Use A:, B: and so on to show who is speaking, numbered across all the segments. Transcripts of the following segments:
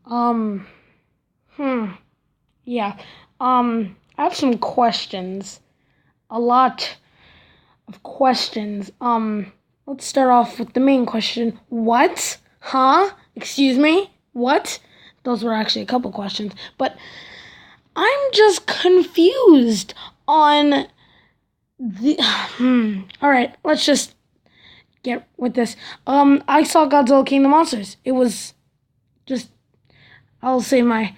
A: um, yeah. I have some questions. A lot of questions. Let's start off with the main question. What? Huh? Excuse me? What? Those were actually a couple questions, but I'm just confused on the. All right, let's just get with this. I saw Godzilla King of the Monsters. It was just. I'll say my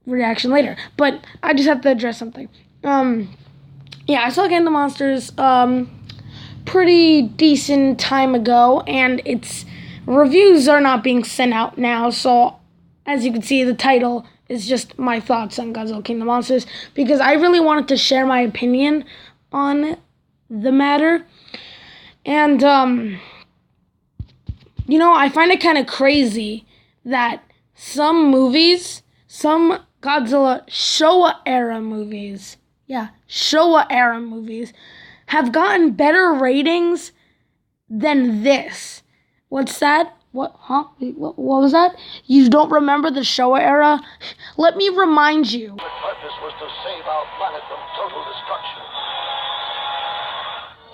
A: reaction later, but I just have to address something. Yeah, I saw King of the Monsters. Pretty decent time ago, and its reviews are not being sent out now. So, as you can see, the title is just my thoughts on Godzilla King of the Monsters because I really wanted to share my opinion on the matter. And I find it kind of crazy that some Godzilla Showa era movies, have gotten better ratings than this. What's that? What? Huh? What was that? You don't remember the Showa era? Let me remind you.
B: The purpose was to save our planet from total destruction.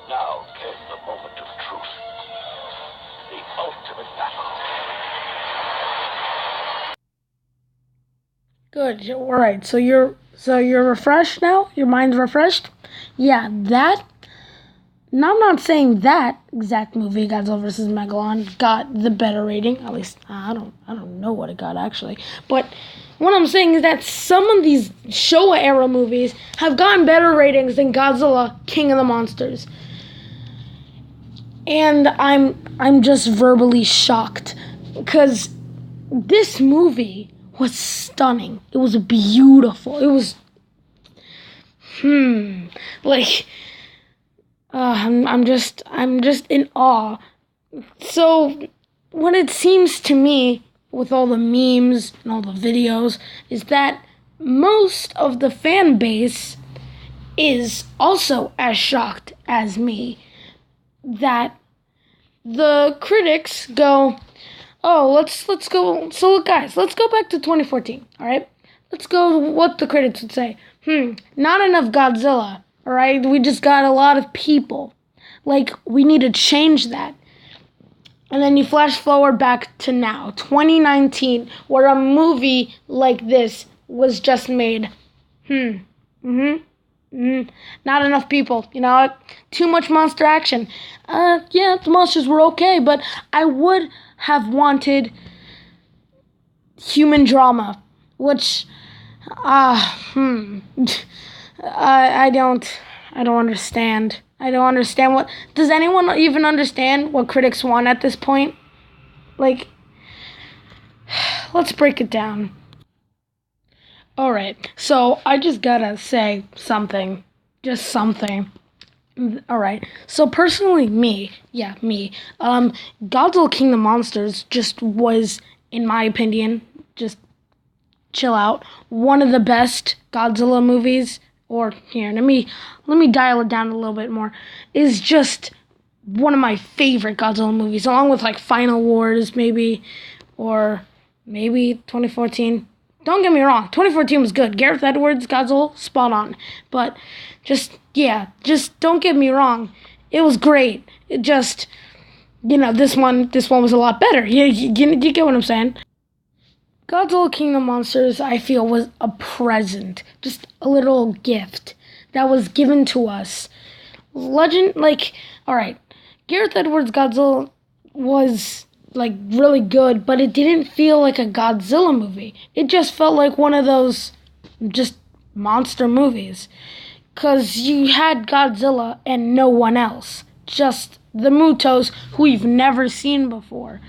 B: Now came the moment of truth. The ultimate battle.
A: Good. All right. So you're refreshed now. Your mind's refreshed. Yeah. That. Now I'm not saying that exact movie, Godzilla vs. Megalon, got the better rating. At least I don't know what it got actually. But what I'm saying is that some of these Showa era movies have gotten better ratings than Godzilla King of the Monsters. And I'm just verbally shocked because this movie was stunning. It was beautiful. It was like I'm just in awe. So what it seems to me with all the memes and all the videos is that most of the fan base is also as shocked as me that the critics go, oh, let's go. So look, guys, let's go back to 2014. All right, let's go. What the critics would say. Not enough Godzilla. All right, we just got a lot of people. Like, we need to change that. And then you flash forward back to now, 2019, where a movie like this was just made. Not enough people, too much monster action. Yeah, the monsters were okay, but I would have wanted human drama, which, I don't understand. I don't understand what. Does anyone even understand what critics want at this point? Like, let's break it down. Alright, so I just gotta say something. Just something. Alright, so personally, me. Godzilla King of the Monsters just was, in my opinion, just chill out, one of the best Godzilla movies. Or here, let me dial it down a little bit more. Is just one of my favorite Godzilla movies, along with like Final Wars, maybe, or maybe 2014. Don't get me wrong, 2014 was good. Gareth Edwards, Godzilla, spot on. But just don't get me wrong, it was great. It just, this one was a lot better. You get what I'm saying? Godzilla King of the Monsters, I feel, was a present. Just a little gift that was given to us. Alright, Gareth Edwards' Godzilla was, really good, but it didn't feel like a Godzilla movie. It just felt like one of those, just monster movies. Because you had Godzilla and no one else. Just the Mutos, who we've never seen before.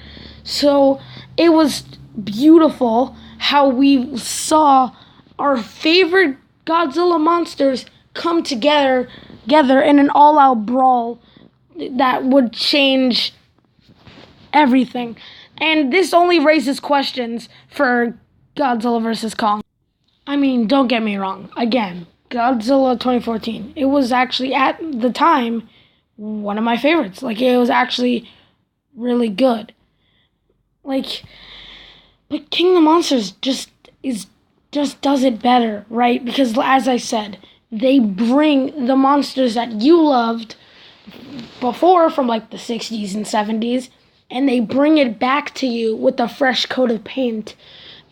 A: So, it was beautiful how we saw our favorite Godzilla monsters come together in an all-out brawl that would change everything. And this only raises questions for Godzilla vs. Kong. I mean, don't get me wrong. Again, Godzilla 2014. It was actually, at the time, one of my favorites. It was actually really good. like, but King of the Monsters just does it better, right? Because as I said, they bring the monsters that you loved before from like the 60s and 70s, and they bring it back to you with a fresh coat of paint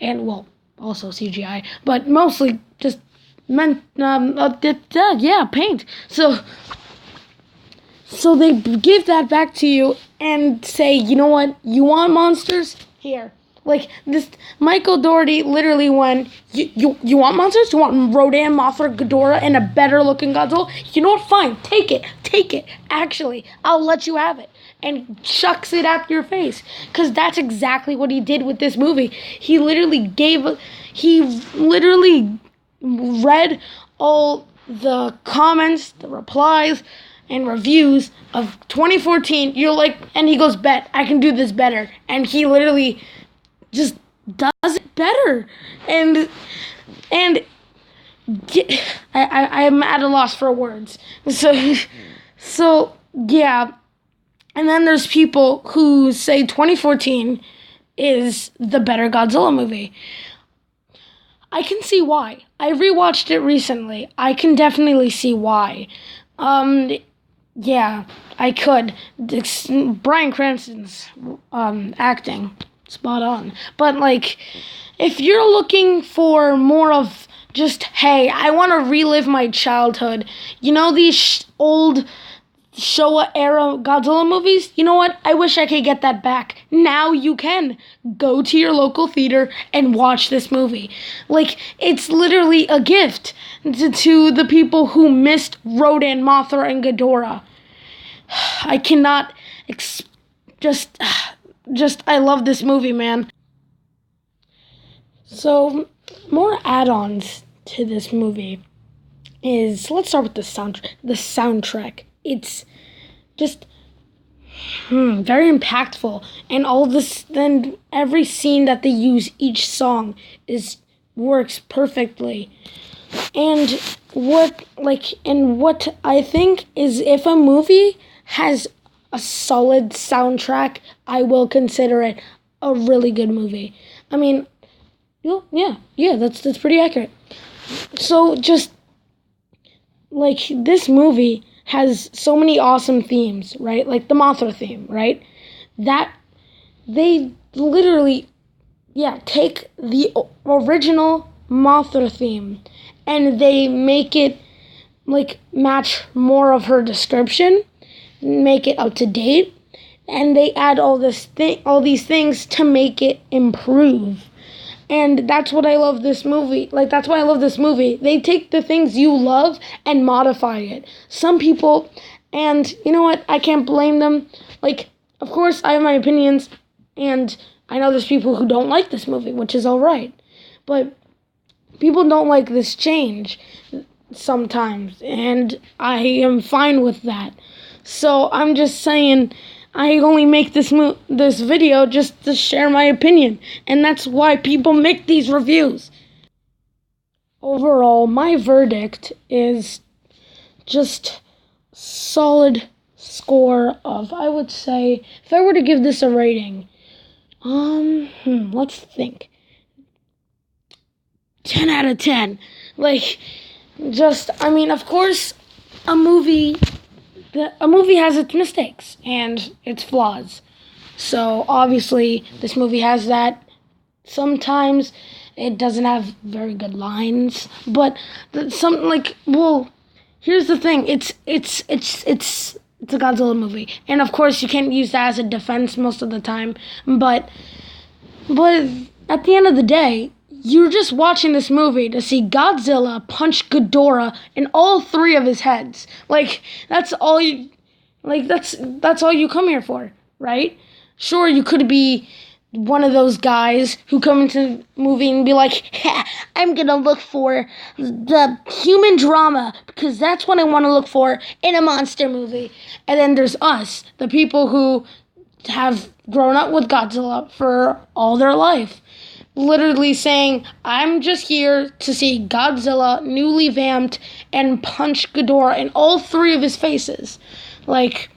A: and, well, also CGI, but mostly just paint. So they give that back to you and say, you know what, you want monsters? Here. Like, this, Michael Dougherty literally went, you want monsters? You want Rodan, Mothra, Ghidorah, and a better looking Godzilla? You know what, fine, take it. Actually, I'll let you have it. And chucks it at your face. Because that's exactly what he did with this movie. He literally read all the comments, the replies, and reviews of 2014. You're like, and he goes, bet, I can do this better. And he literally just does it better. And I'm at a loss for words. So yeah. And then there's people who say 2014 is the better Godzilla movie. I can see why. I rewatched it recently. I can definitely see why. Yeah, I could. Bryan Cranston's acting, spot on. But like, if you're looking for more of just, hey, I want to relive my childhood, you know these old Showa era Godzilla movies? You know what? I wish I could get that back. Now you can. Go to your local theater and watch this movie. Like, it's literally a gift to the people who missed Rodan, Mothra, and Ghidorah. I cannot I love this movie, man. So, more add-ons to this movie is, let's start with the soundtrack. The soundtrack. It's just very impactful, and all this, then every scene that they use, each song works perfectly. And what I think is, if a movie has a solid soundtrack, I will consider it a really good movie. I mean, yeah, that's pretty accurate. So just like, this movie has so many awesome themes, right? Like the Mothra theme, right? That they literally, take the original Mothra theme and they make it like match more of her description, make it up to date, and they add all these things to make it improve. And that's what I love this movie. Like, that's why I love this movie. They take the things you love and modify it. Some people, and you know what? I can't blame them. Like, of course, I have my opinions, and I know there's people who don't like this movie, which is alright. But people don't like this change sometimes, and I am fine with that. So I'm just saying, I only make this video just to share my opinion, and that's why people make these reviews. Overall, my verdict is just solid score of, I would say, if I were to give this a rating, let's think. 10 out of 10. Like, of course, a movie has its mistakes and its flaws. So obviously this movie has that. Sometimes it doesn't have very good lines, but here's the thing. It's a Godzilla movie, and of course you can't use that as a defense most of the time. But at the end of the day, you're just watching this movie to see Godzilla punch Ghidorah in all three of his heads. Like, that's all you come here for, right? Sure, you could be one of those guys who come into the movie and be like, I'm gonna look for the human drama, because that's what I want to look for in a monster movie. And then there's us, the people who have grown up with Godzilla for all their life, literally saying, I'm just here to see Godzilla newly vamped and punch Ghidorah in all three of his faces. Like,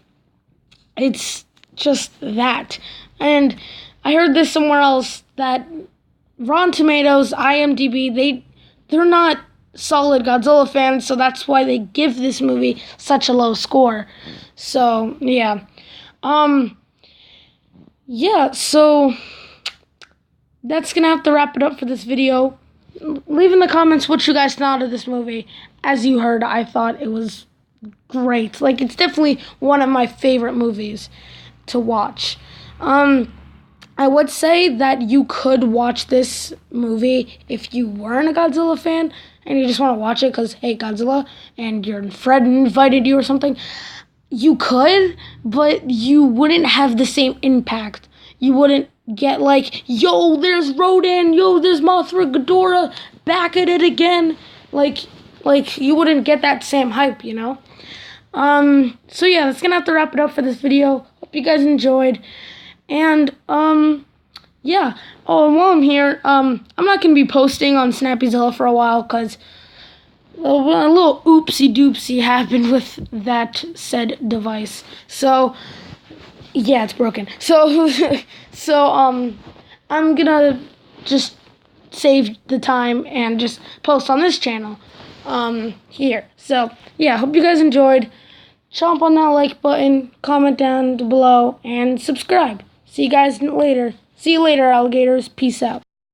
A: it's just that. And I heard this somewhere else that Rotten Tomatoes, IMDb, they're not solid Godzilla fans, so that's why they give this movie such a low score. So, yeah. So that's gonna have to wrap it up for this video. Leave in the comments what you guys thought of this movie. As you heard, I thought it was great. Like, it's definitely one of my favorite movies to watch. I would say that you could watch this movie if you weren't a Godzilla fan and you just want to watch it because, hey, Godzilla, and your friend invited you or something. You could, but you wouldn't have the same impact. You wouldn't get like, yo, there's Rodan, yo, there's Mothra, Ghidorah, back at it again. Like you wouldn't get that same hype, you know? So yeah, that's gonna have to wrap it up for this video. Hope you guys enjoyed. And, yeah. Oh, and while I'm here, I'm not gonna be posting on Snappyzilla for a while, because a little oopsie-doopsie happened with that said device. So, yeah, it's broken. So, I'm gonna just save the time and just post on this channel, here. So, yeah, hope you guys enjoyed. Chomp on that like button, comment down below, and subscribe. See you guys later. See you later, alligators. Peace out.